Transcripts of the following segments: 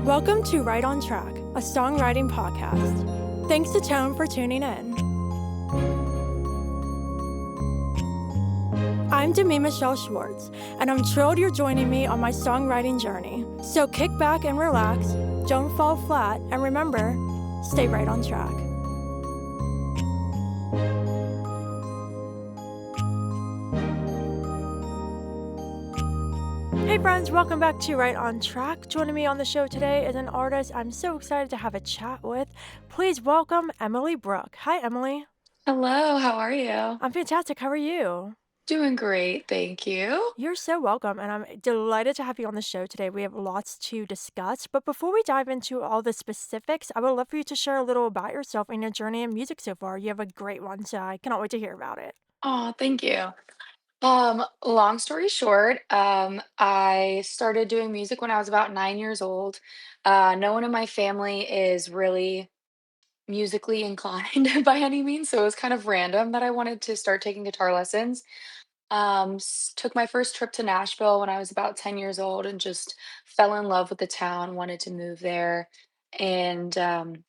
Welcome to Right on Track, a songwriting podcast. Thanks to Tone for tuning in. I'm Demi Michelle Schwartz, and I'm thrilled you're joining me on my songwriting journey. So kick back and relax, don't fall flat, and remember, stay right on track. Hey friends, welcome back to Right on Track. Joining me on the show today is an artist I'm so excited to have a chat with. Please welcome Emily Brooke. Hi, Emily. Hello, how are you? I'm fantastic. How are you? Doing great, thank you. You're so welcome, and I'm delighted to have you on the show today. We have lots to discuss, but before we dive into all the specifics, I would love for you to share a little about yourself and your journey in music so far. You have a great one, so I cannot wait to hear about it. Oh, thank you. Long story short, I started doing music when I was about 9 years old. No one in my family is really musically inclined by any means, so it was kind of random that I wanted to start taking guitar lessons. Took my first trip to Nashville when I was about 10 years old and just fell in love with the town, wanted to move there. And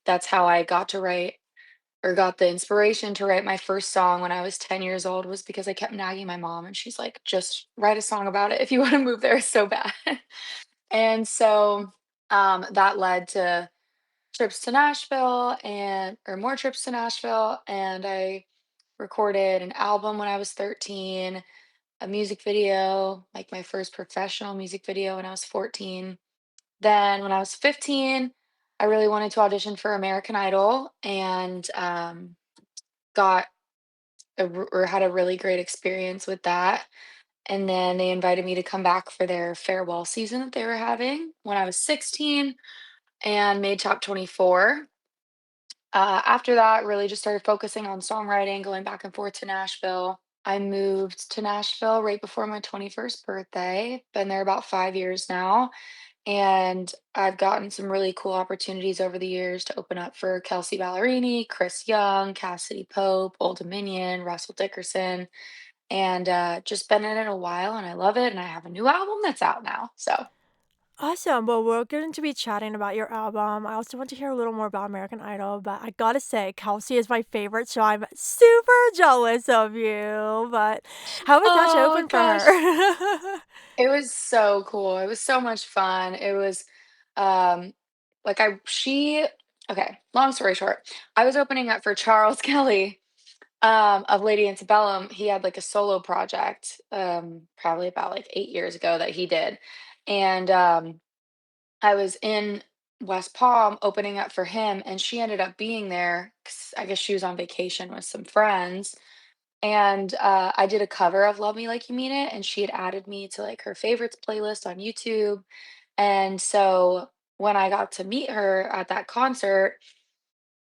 that's how I got to write or got the inspiration to write my first song when I was 10 years old was because I kept nagging my mom and she's like, just write a song about it if you want to move there so bad. And so that led to trips to Nashville and or more trips to Nashville. And I recorded an album when I was 13, a music video, like my first professional music video when I was 14. Then when I was 15, I really wanted to audition for American Idol and got or had a really great experience with that. And then they invited me to come back for their farewell season that they were having when I was 16 and made top 24. After that, really just started focusing on songwriting, going back and forth to Nashville. I moved to Nashville right before my 21st birthday. Been there about 5 years now. And I've gotten some really cool opportunities over the years to open up for Kelsea Ballerini, Chris Young, Cassidy Pope, Old Dominion, Russell Dickerson, and just been in it a while and I love it. And I have a new album that's out now. So, Awesome. Well, we're going to be chatting about your album. I also want to hear a little more about American Idol, but I gotta say, Kelsey is my favorite, so I'm super jealous of you. But how was that to oh open for gosh, her? it was so cool. It was so much fun. It was um like okay, long story short, I was opening up for Charles Kelly of Lady Antebellum. He had like a solo project probably about like 8 years ago that he did. And I was in West Palm opening up for him and she ended up being there 'cause I guess she was on vacation with some friends and, I did a cover of "Love Me Like You Mean It," and she had added me to, like, her favorites playlist on YouTube, and so when I got to meet her at that concert,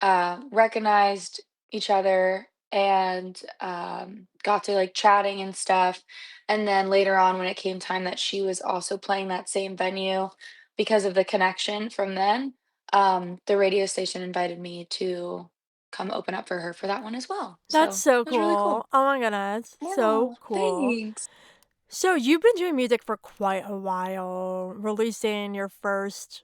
recognized each other and, got to, like, chatting and stuff, and then later on when it came time that she was also playing that same venue because of the connection from then, the radio station invited me to come open up for her for that one as well, That's so so it was really cool. cool. Oh my goodness. So Yeah, cool. thanks. So you've been doing music for quite a while, releasing your first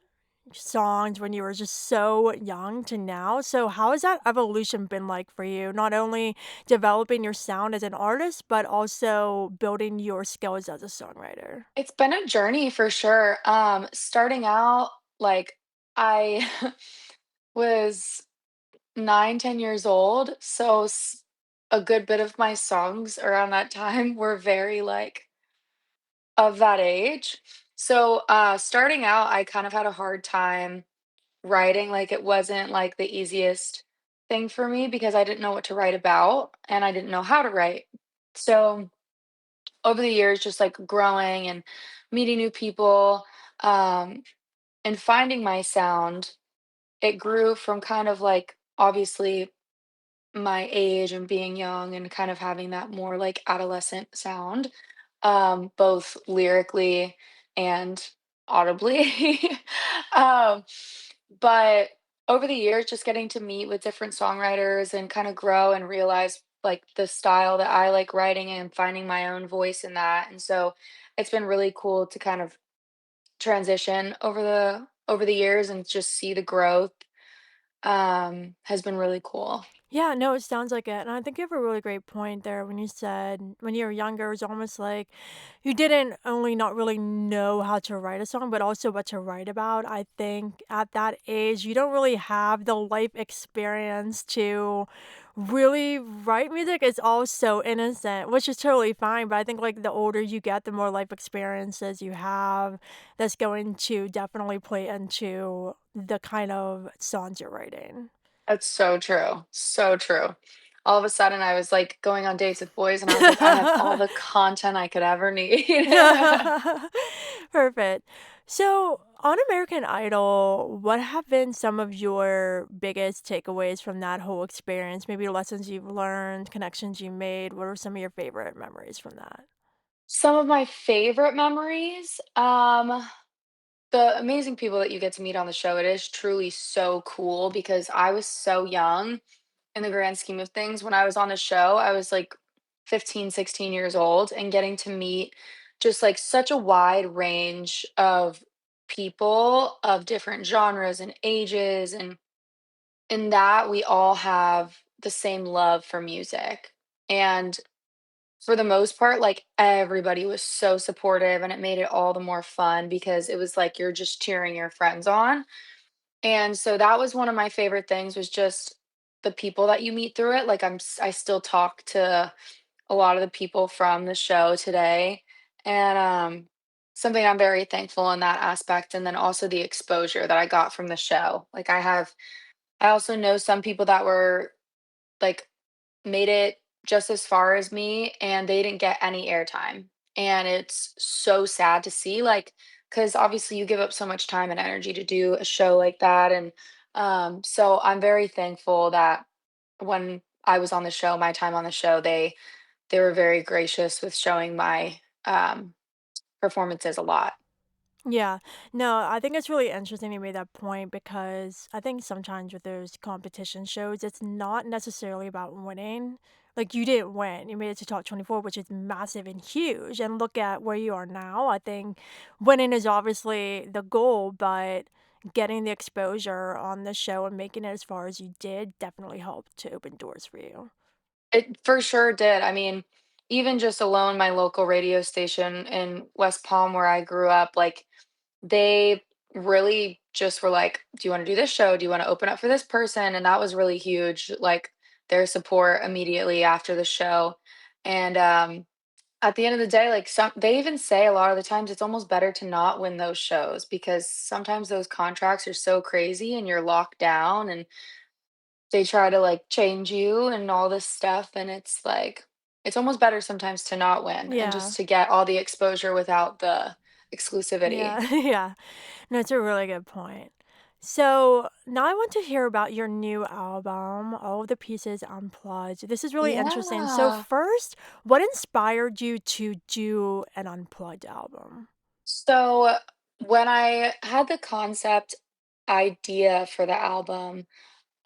songs when you were just so young to now. So how has that evolution been like for you? Not only developing your sound as an artist, but also building your skills as a songwriter. It's been a journey for sure. Starting out, like, I was 9, 10 years old, so a good bit of my songs around that time were very, like, of that age. So, starting out, I kind of had a hard time writing, like, it wasn't, like, the easiest thing for me because I didn't know what to write about, and I didn't know how to write. So over the years, just like growing and meeting new people, um, and finding my sound, it grew from kind of like obviously my age and being young and kind of having that more like adolescent sound, both lyrically and audibly. um, but over the years, just getting to meet with different songwriters and kind of grow and realize like the style that I like writing and finding my own voice in that. And so it's been really cool to kind of transition over the years and just see the growth, has been really cool. Yeah, no, it sounds like it. And I think you have a really great point there when you said when you were younger, it was almost like you didn't only not really know how to write a song, but also what to write about. I think at that age, you don't really have the life experience to really write music. It's all so innocent, which is totally fine. But I think like the older you get, the more life experiences you have that's going to definitely play into the kind of songs you're writing. That's so true, so true. All of a sudden, I was, like, going on dates with boys, and I was like, "I have all the content I could ever need." Perfect. So, on American Idol, what have been some of your biggest takeaways from that whole experience? Maybe lessons you've learned, connections you made. What are some of your favorite memories from that? Some of my favorite memories, the amazing people that you get to meet on the show, it is truly so cool because I was so young in the grand scheme of things. When I was on the show, I was like 15, 16 years old and getting to meet just like such a wide range of people of different genres and ages, and in that we all have the same love for music. And for the most part, like, everybody was so supportive, and it made it all the more fun because it was like you're just cheering your friends on. And so that was one of my favorite things was just the people that you meet through it. Like, I still talk to a lot of the people from the show today, and, something I'm very thankful in that aspect, and then also the exposure that I got from the show. Like, I also know some people that were, like, made it just as far as me, and they didn't get any airtime. And it's so sad to see, like, because obviously you give up so much time and energy to do a show like that. And so I'm very thankful that when I was on the show, my time on the show, they were very gracious with showing my performances a lot. Yeah. No, I think it's really interesting you made that point because I think sometimes with those competition shows, it's not necessarily about winning. Like you didn't win. You made it to top 24, which is massive and huge. And look at where you are now. I think winning is obviously the goal, but getting the exposure on the show and making it as far as you did definitely helped to open doors for you. It for sure did. I mean, even just alone, my local radio station in West Palm, where I grew up, like, they really just were like, "Do you wanna do this show? Do you wanna open up for this person?" And that was really huge, like, their support immediately after the show. And, at the end of the day, like, some they even say a lot of the times it's almost better to not win those shows because sometimes those contracts are so crazy and you're locked down, and they try to, like, change you and all this stuff, and it's like it's almost better sometimes to not win and Yeah. just to get all the exposure without the Yeah. exclusivity. Yeah. No, it's a really good point. So now I want to hear about your new album, All of the Pieces Unplugged. This is really interesting. So Yeah. first, what inspired you to do an unplugged album? So when I had the concept idea for the album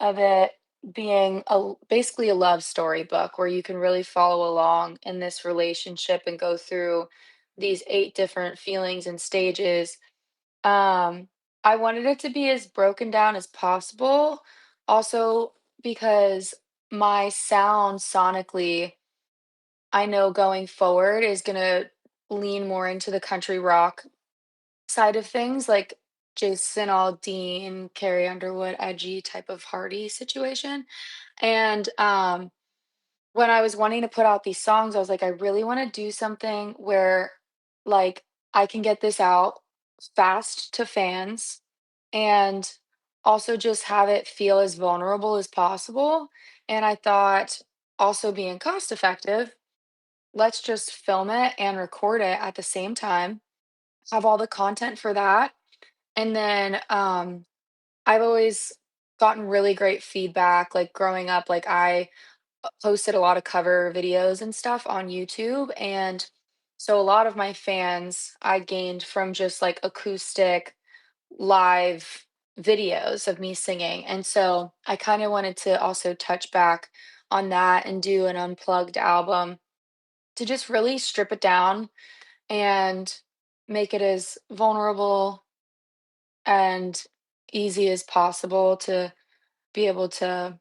of it being basically a love story book where you can really follow along in this relationship and go through these 8 different feelings and stages, um, I wanted it to be as broken down as possible. Also, because my sound sonically, I know going forward is gonna lean more into the country rock side of things, like Jason Aldean, Carrie Underwood, edgy type of Hardy situation. And when I was wanting to put out these songs, I was like, I really want to do something where like I can get this out fast to fans and also just have it feel as vulnerable as possible. And I thought also being cost effective, let's just film it and record it at the same time, have all the content for that. And then I've always gotten really great feedback like growing up, like I posted a lot of cover videos and stuff on YouTube. And so a lot of my fans I gained from just like acoustic live videos of me singing. And so I kind of wanted to also touch back on that and do an unplugged album to just really strip it down and make it as vulnerable and easy as possible to be able to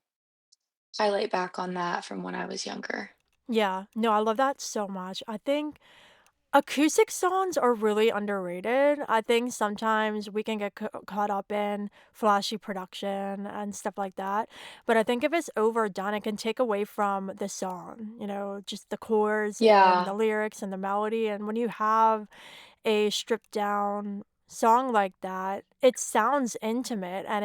highlight back on that from when I was younger. Yeah, no, I love that so much. I think acoustic songs are really underrated. I think sometimes we can get caught up in flashy production and stuff like that. But I think if it's overdone, it can take away from the song, just the chords and the Yeah. lyrics and the melody. And when you have a stripped down song like that, it sounds intimate and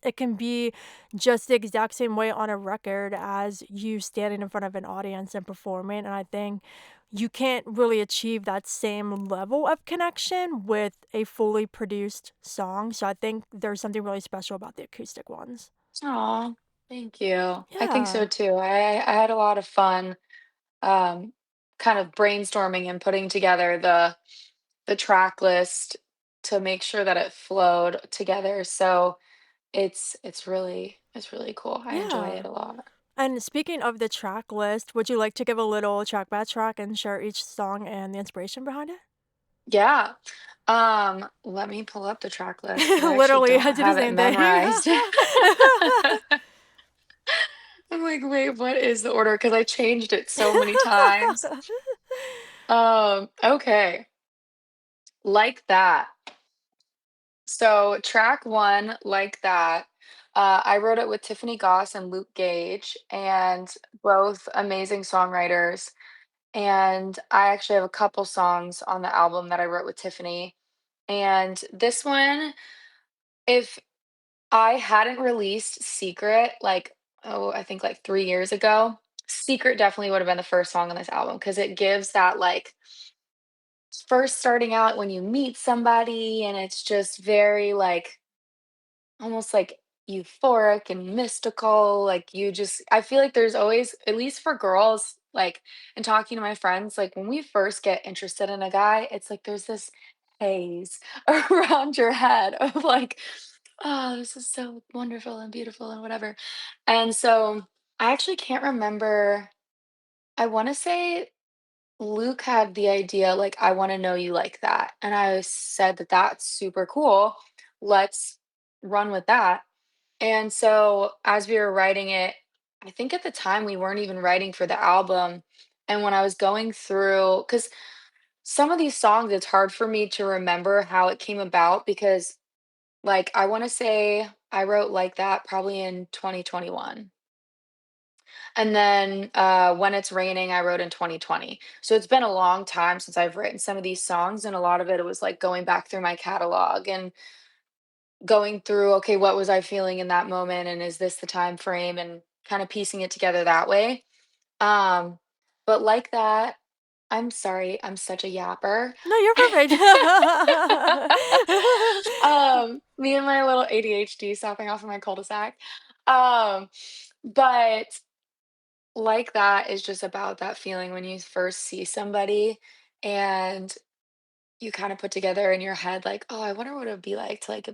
it can be just the exact same way on a record as you standing in front of an audience and performing. And I think you can't really achieve that same level of connection with a fully produced song. So I think there's something really special about the acoustic ones. Aw, thank you. I think so Yeah. too. I had a lot of fun um, kind of brainstorming and putting together the track list to make sure that it flowed together. So it's really cool. I enjoy Yeah. it a lot. And speaking of the track list, would you like to give a little track by track and share each song and the inspiration behind it? Yeah. Let me pull up the track list because I actually Literally, I don't did the have it same thing. memorized. I'm like, wait, what is the order? Because I changed it so many times. Okay. Like that. So track one, like that. I wrote it with Tiffany Goss and Luke Gage, and both amazing songwriters. And I actually have a couple songs on the album that I wrote with Tiffany. And this one, if I hadn't released Secret, like, oh, I think like 3 years ago, Secret definitely would have been the first song on this album because it gives that like first starting out when you meet somebody, and it's just very like almost like euphoric and mystical. Like you just, I feel like there's always, at least for girls, like, and talking to my friends, like when we first get interested in a guy, it's like there's this haze around your head of like, oh, this is so wonderful and beautiful and whatever. And so I actually can't remember. I want to say Luke had the idea, like, I want to know you like that. And I said that that's super cool. Let's run with that. And so as we were writing it, I think at the time we weren't even writing for the album. And when I was going through, because some of these songs, it's hard for me to remember how it came about because, like, I want to say I wrote like that probably in 2021. And then When It's Raining, I wrote in 2020. So it's been a long time since I've written some of these songs. And a lot of it was like going back through my catalog and going through, okay, what was I feeling in that moment? And is this the time frame? And kind of piecing it together that way. Um, but like that, I'm sorry, I'm such a yapper. No, you're perfect. Me and my little ADHD stopping off in my cul-de-sac. Um, but like that is just about that feeling when you first see somebody and you kind of put together in your head like, oh, I wonder what it would be like to like,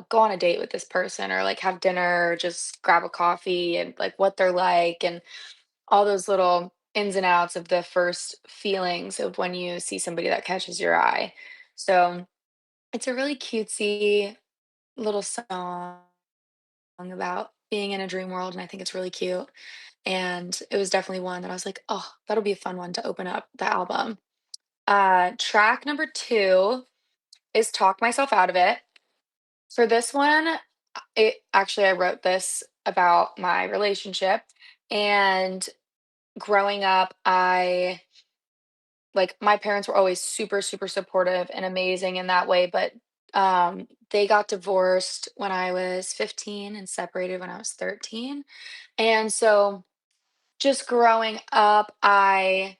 go on a date with this person or like have dinner or just grab a coffee and like what they're like and all those little ins and outs of the first feelings of when you see somebody that catches your eye. So it's a really cutesy little song about being in a dream world, and I think it's really cute. And it was definitely one that I was like, "Oh, that'll be a fun one to open up the album." Track number 2 is "Talk Myself Out of It." For this one, I wrote this about my relationship, and growing up, my parents were always super, super supportive and amazing in that way, but, they got divorced when I was 15 and separated when I was 13, and so just growing up, I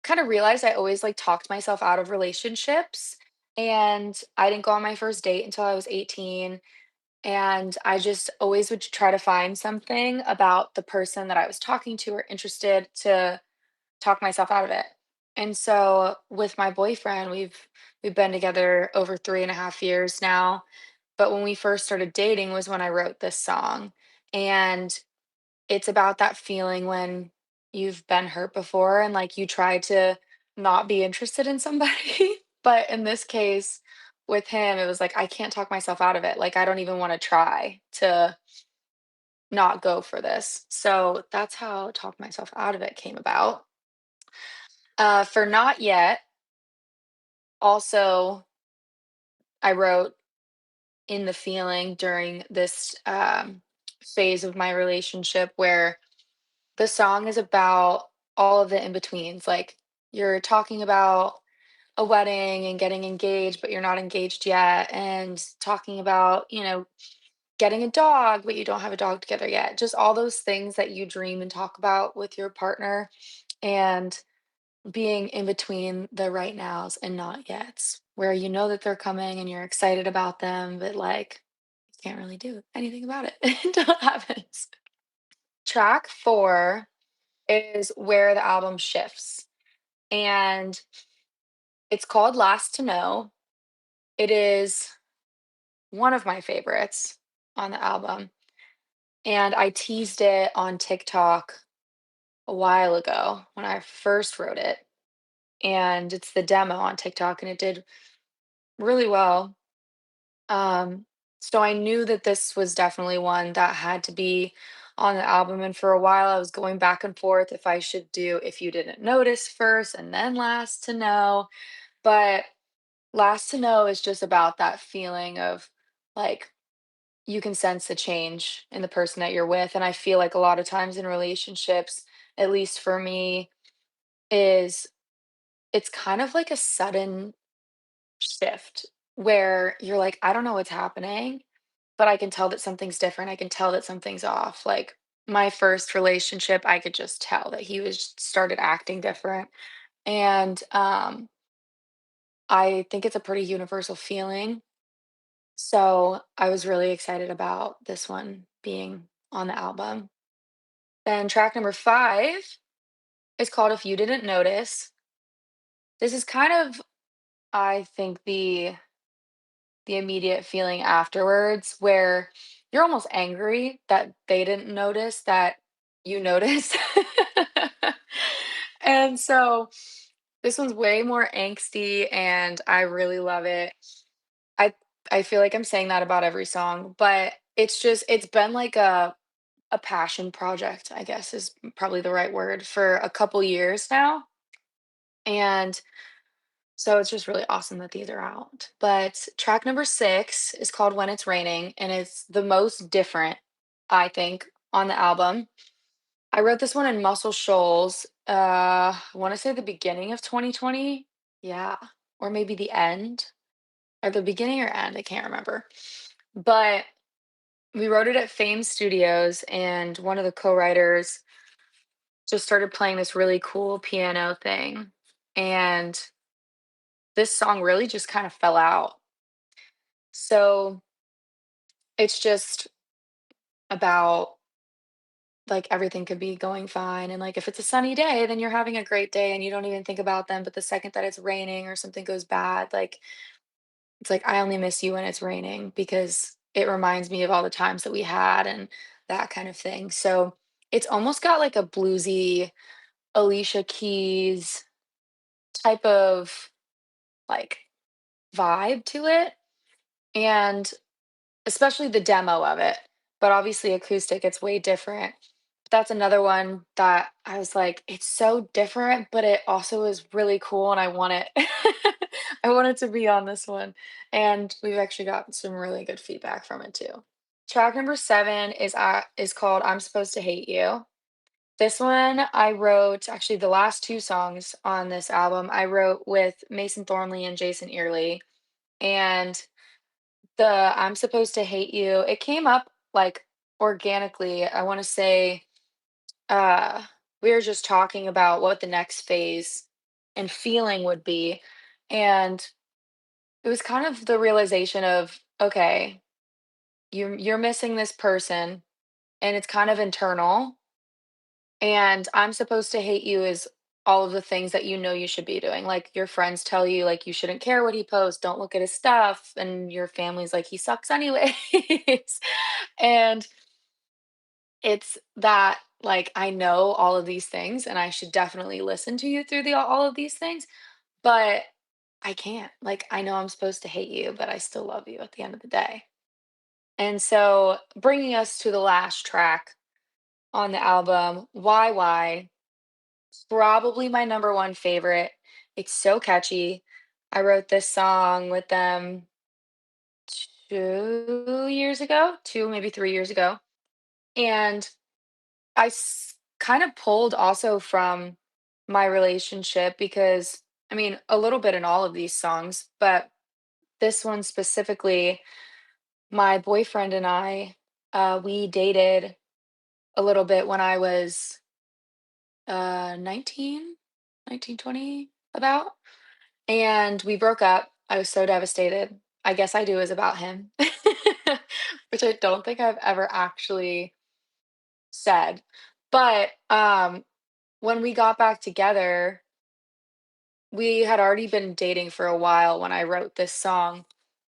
kind of realized I always like talked myself out of relationships. And I didn't go on my first date until I was 18. And I just always would try to find something about the person that I was talking to or interested to talk myself out of it. And so with my boyfriend, we've been together over 3.5 years now. But when we first started dating was when I wrote this song. And it's about that feeling when you've been hurt before and, like, you try to not be interested in somebody, but in this case, with him, it was like, I can't talk myself out of it. Like, I don't even wanna try to not go for this. So that's how Talk Myself Out of It came about. For Not Yet, also, I wrote in the feeling during this phase of my relationship where the song is about all of the in betweens. Like, you're talking about a wedding and getting engaged, but you're not engaged yet, and talking about, getting a dog, but you don't have a dog together yet. Just all those things that you dream and talk about with your partner, and being in between the right nows and not yets, where you know that they're coming and you're excited about them, but like you can't really do anything about it until it happens. Track 4 is where the album shifts, and it's called Last to Know. It is one of my favorites on the album, and I teased it on TikTok a while ago when I first wrote it, and it's the demo on TikTok, and it did really well. Um, so I knew that this was definitely one that had to be on the album, and for a while I was going back and forth if I should do If You Didn't Notice first and then Last to Know, but Last to Know is just about that feeling of, like, you can sense the change in the person that you're with, and I feel like a lot of times in relationships, at least for me, is it's kind of like a sudden shift where you're like, "I don't know what's happening, but I can tell that something's different. I can tell that something's off." Like, my first relationship, I could just tell that he was started acting different, and, I think it's a pretty universal feeling. So, I was really excited about this one being on the album. Then track number 5 is called If You Didn't Notice. This is kind of, I think, the immediate feeling afterwards where you're almost angry that they didn't notice that you noticed. And so this one's way more angsty and I really love it. I I feel like I'm saying that about every song, but it's been like a passion project, I guess is probably the right word, for a couple years now. And so it's just really awesome that these are out. But track number 6 is called When It's Raining, and it's the most different, I think, on the album. I wrote this one in Muscle Shoals, I want to say the beginning of 2020. Yeah, or maybe the end, or the beginning or end, I can't remember. But we wrote it at Fame Studios, and one of the co-writers just started playing this really cool piano thing. And this song really just kind of fell out. So it's just about, like, everything could be going fine, and, like, if it's a sunny day, then you're having a great day and you don't even think about them, but the second that it's raining or something goes bad, like, it's like, I only miss you when it's raining because it reminds me of all the times that we had and that kind of thing. So, it's almost got, like, a bluesy Alicia Keys type of, like, vibe to it, and especially the demo of it, but obviously acoustic, it's way different. That's another one that I was like, "It's so different, but it also is really cool, and I want it." I want it to be on this one, and we've actually got some really good feedback from it too. Track number 7 is called "I'm Supposed to Hate You." This one I wrote actually, the last 2 songs on this album, I wrote with Mason Thornley and Jason Early, and the "I'm Supposed to Hate You," it came up, like, organically. I wanna say, uh, we were just talking about what the next phase and feeling would be, and it was kind of the realization of, okay, you're missing this person, and it's kind of internal, and "I'm Supposed to Hate You" is all of the things that you know you should be doing, like, your friends tell you, like, you shouldn't care what he posts, don't look at his stuff, and your family's like, "He sucks anyways." And it's that, like, I know all of these things, and I should definitely listen to you through all of these things, but I can't. Like, I know I'm supposed to hate you, but I still love you at the end of the day. And so, bringing us to the last track on the album, Why, probably my number one favorite. It's so catchy. I wrote this song with them 2 years ago, two, maybe 3 years ago. And kind of pulled also from my relationship because, I mean, a little bit in all of these songs, but this one specifically, my boyfriend and I, we dated a little bit when I was 19, 19, 20, about. And we broke up. I was so devastated. I guess I do is about him, which I don't think I've ever actually said. But when we got back together, we had already been dating for a while when I wrote this song.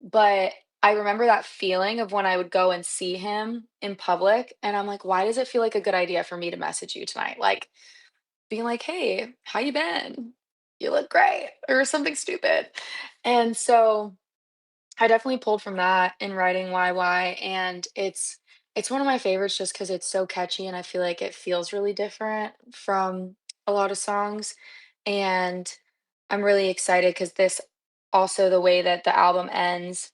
But I remember that feeling of when I would go and see him in public, and I'm like, why does it feel like a good idea for me to message you tonight? Like, being like, "Hey, how you been? You look great," or something stupid. And so I definitely pulled from that in writing "Why," and it's one of my favorites just because it's so catchy and I feel like it feels really different from a lot of songs. And I'm really excited because this also the way that the album ends,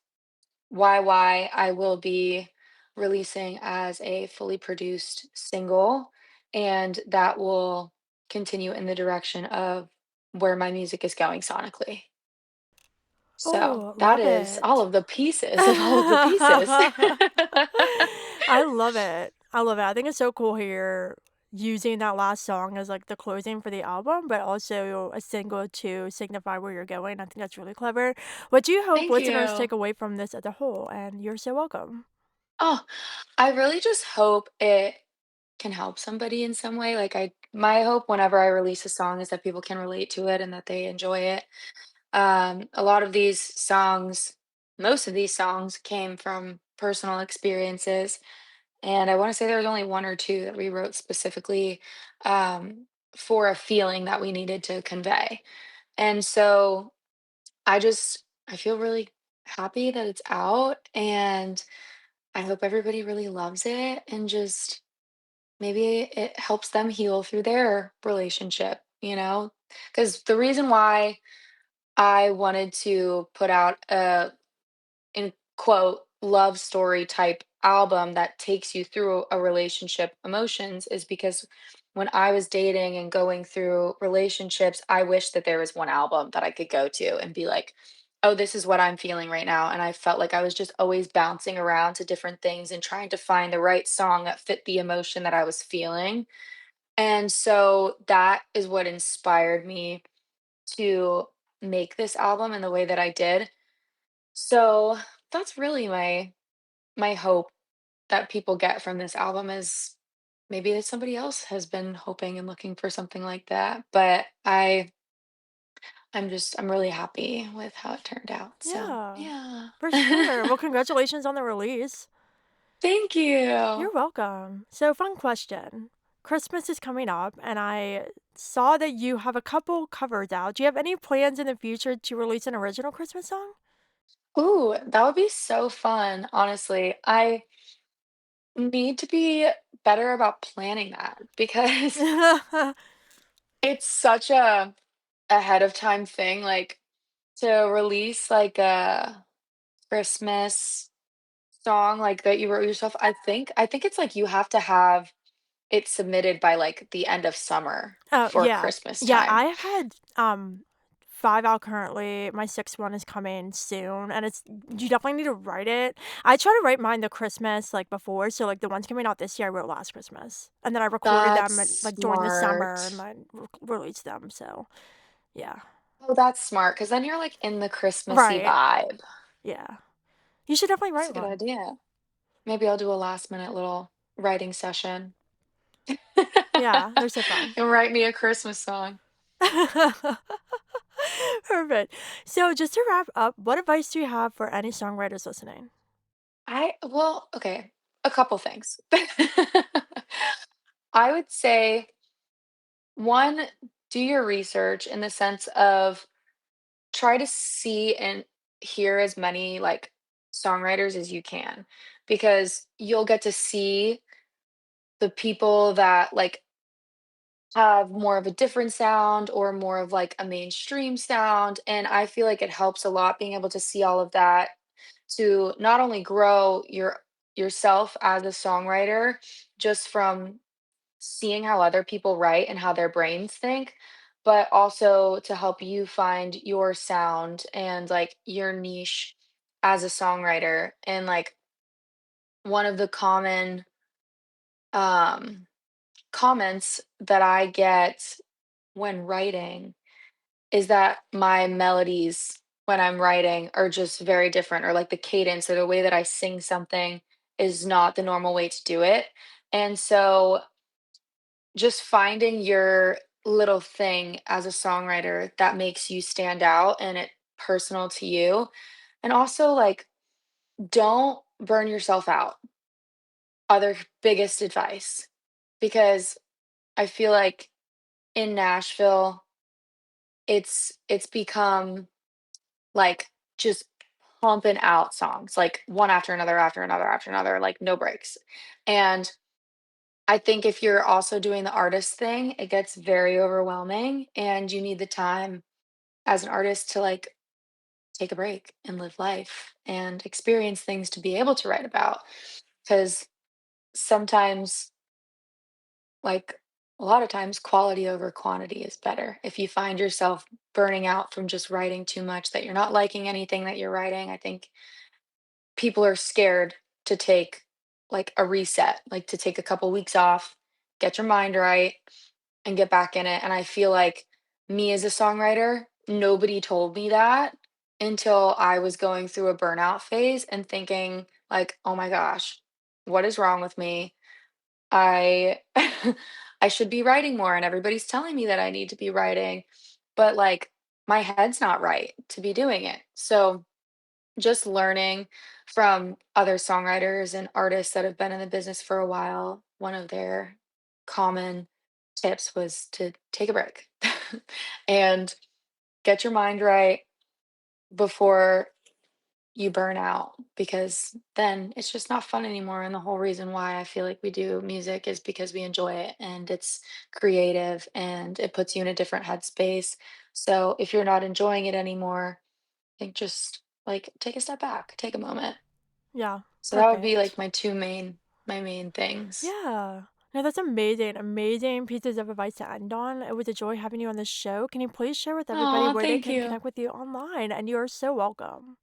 I will be releasing as a fully produced single, and that will continue in the direction of where my music is going sonically. So Oh, that love is all it. of the pieces of all of the pieces. I love it. I love it. I think it's so cool here using that last song as like the closing for the album, but also a single to signify where you're going. I think that's really clever. What do you hope Thank listeners you. take away from this as a whole? And you're so welcome. Oh, I really just hope it can help somebody in some way. Like my hope whenever I release a song is that people can relate to it and that they enjoy it. A lot of these songs, most of these songs came from personal experiences. And I want to say there was only one or two that we wrote specifically um, for a feeling that we needed to convey. And so I feel really happy that it's out. And I hope everybody really loves it and just maybe it helps them heal through their relationship, you know? Because the reason why I wanted to put out a in quote love story type album that takes you through a relationship emotions is because when I was dating and going through relationships, I wish that there was one album that I could go to and be like, oh, this is what I'm feeling right now. And I felt like I was just always bouncing around to different things and trying to find the right song that fit the emotion that I was feeling. And so that is what inspired me to make this album in the way that I did. So that's really my hope that people get from this album is maybe that somebody else has been hoping and looking for something like that. But I'm really happy with how it turned out. So Yeah, yeah. for sure. Well, congratulations on the release. Thank you. You're welcome. So, fun question. Christmas is coming up, and I saw that you have a couple covers out. Do you have any plans in the future to release an original Christmas song? Ooh, that would be so fun, honestly. I need to be better about planning that because it's such a ahead of time thing, like to release like a Christmas song like that you wrote yourself. I think it's like you have to have it submitted by like the end of summer Oh, for yeah. Christmas Yeah, time. I have had, 5 out currently. My 6th one is coming soon, and it's you definitely need to write it. I try to write mine the Christmas, like, before, so, like, the ones coming out this year, I wrote last Christmas, and then I recorded them, That's like, during the summer and smart. then released them, so, yeah. Oh, that's smart because then you're like in the Christmassy Right. vibe. Yeah. You should definitely That's write a good one. idea. Maybe I'll do a last minute little writing session Yeah, they're so fun. and write me a Christmas song. Perfect. So, just to wrap up, what advice do you have for any songwriters listening? Well, okay, a couple things. I would say one, do your research in the sense of try to see and hear as many like songwriters as you can because you'll get to see the people that like have more of a different sound or more of like a mainstream sound. And I feel like it helps a lot being able to see all of that to not only grow yourself as a songwriter just from seeing how other people write and how their brains think, but also to help you find your sound and like your niche as a songwriter. And like one of the common um comments that I get when writing is that my melodies when I'm writing are just very different, or like the cadence or the way that I sing something is not the normal way to do it. And so just finding your little thing as a songwriter that makes you stand out and it personal to you. And also like don't burn yourself out. Other biggest advice because I feel like in Nashville it's become like just pumping out songs like one after another after another after another like no breaks. And I think if you're also doing the artist thing, it gets very overwhelming and you need the time as an artist to like take a break and live life and experience things to be able to write about. Because sometimes, like a lot of times, quality over quantity is better. If you find yourself burning out from just writing too much, that you're not liking anything that you're writing, I think people are scared to take like a reset, like to take a couple weeks off, get your mind right, and get back in it. And I feel like me as a songwriter, nobody told me that until I was going through a burnout phase and thinking like, "Oh my gosh, what is wrong with me? I I should be writing more and everybody's telling me that I need to be writing, but like my head's not right to be doing it." So, just learning from other songwriters and artists that have been in the business for a while, one of their common tips was to take a break and get your mind right before you burn out because then it's just not fun anymore. And the whole reason why I feel like we do music is because we enjoy it and it's creative and it puts you in a different headspace. So if you're not enjoying it anymore, I think just like take a step back, take a moment. Yeah, So that would be like perfect. my main things. Yeah. No, that's amazing. Amazing pieces of advice to end on. It was a joy having you on the show. Can you please share with everybody Oh, where they thank can you. connect with you online? And you are so welcome.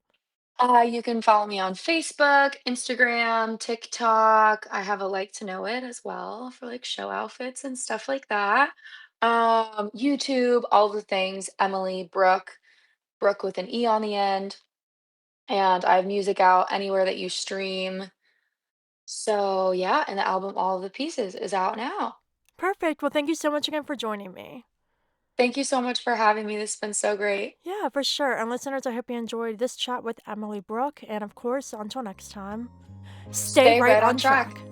You can follow me on Facebook, Instagram, TikTok. I have a like to know it as well for like show outfits and stuff like that. YouTube, all the things. Emily Brooke, Brooke with an E on the end. And I have music out anywhere that you stream. So yeah, and the album All of the Pieces is out now. Perfect. Well, thank you so much again for joining me. Thank you so much for having me. This has been so great. Yeah, for sure. And listeners, I hope you enjoyed this chat with Emily Brooke. And of course, until next time, stay Stay right right on on track. track.